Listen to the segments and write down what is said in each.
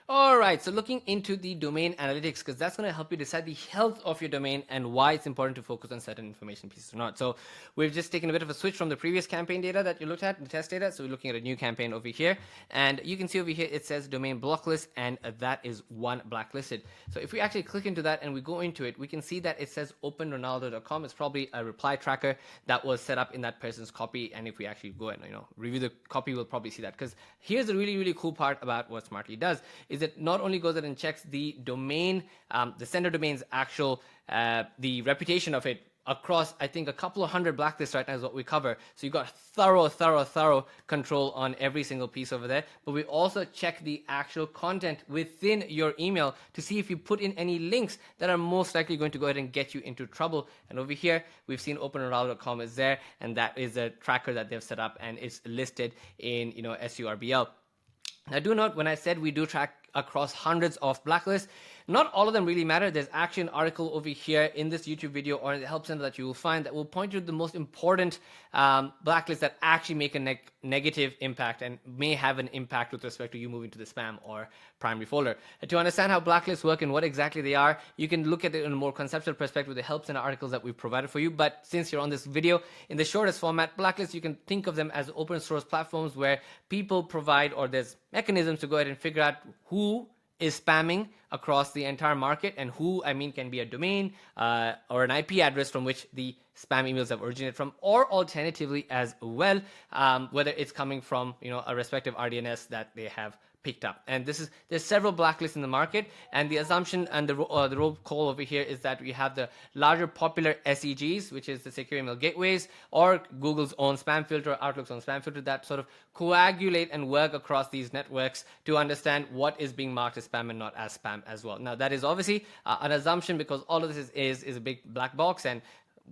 All right, so looking into the domain analytics, because that's going to help you decide the health of your domain and why it's important to focus on certain information pieces or not. So we've just taken a bit of a switch from the previous campaign data that you looked at, the test data. So we're looking at a new campaign over here. And you can see over here, it says domain block list, and that is one blacklisted. So if we actually click into that and we go into it, we can see that it says openronaldo.com. It's probably a reply tracker that was set up in that person's copy. And if we actually go and review the copy, we'll probably see that. Because here's the really, really cool part about what Smartlead does, is it not only goes out and checks the domain, the sender domain's actual, the reputation of it across, I think, a couple of hundred blacklists right now is what we cover. So you've got thorough control on every single piece over there. But we also check the actual content within your email to see if you put in any links that are most likely going to go ahead and get you into trouble. And over here, we've seen openronaldo.com is there, and that is a tracker that they've set up, and it's listed in SURBL. Now, do note, when I said we do track across hundreds of blacklists, not all of them really matter. There's actually an article over here in this YouTube video or in the help center that you will find that will point you to the most important blacklists that actually make a negative impact and may have an impact with respect to you moving to the spam or primary folder. To understand how blacklists work and what exactly they are, you can look at it in a more conceptual perspective with the help center articles that we've provided for you. But since you're on this video, in the shortest format, blacklists, you can think of them as open source platforms where people provide, or there's mechanisms to go ahead and figure out who is spamming across the entire market, and who, can be a domain or an IP address from which the spam emails have originated from, or alternatively as well, whether it's coming from a respective RDNS that they have picked up. And there's several blacklists in the market, and the assumption and the roll call over here is that we have the larger popular SEGs, which is the secure email gateways, or Google's own spam filter, Outlook's own spam filter, that sort of coagulate and work across these networks to understand what is being marked as spam and not as spam as well. Now, that is obviously an assumption, because all of this is a big black box, and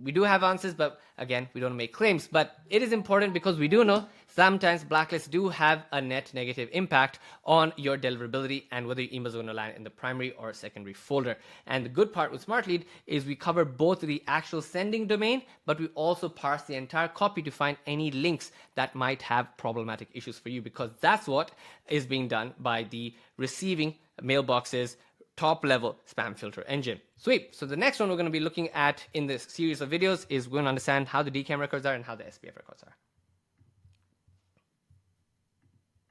we do have answers, but again, we don't make claims. But it is important because we do know sometimes blacklists do have a net negative impact on your deliverability and whether your emails are going to land in the primary or secondary folder. And the good part with Smartlead is we cover both the actual sending domain, but we also parse the entire copy to find any links that might have problematic issues for you, because that's what is being done by the receiving mailboxes top level spam filter engine. Sweet. So the next one we're going to be looking at in this series of videos is we're going to understand how the DKIM records are and how the SPF records are.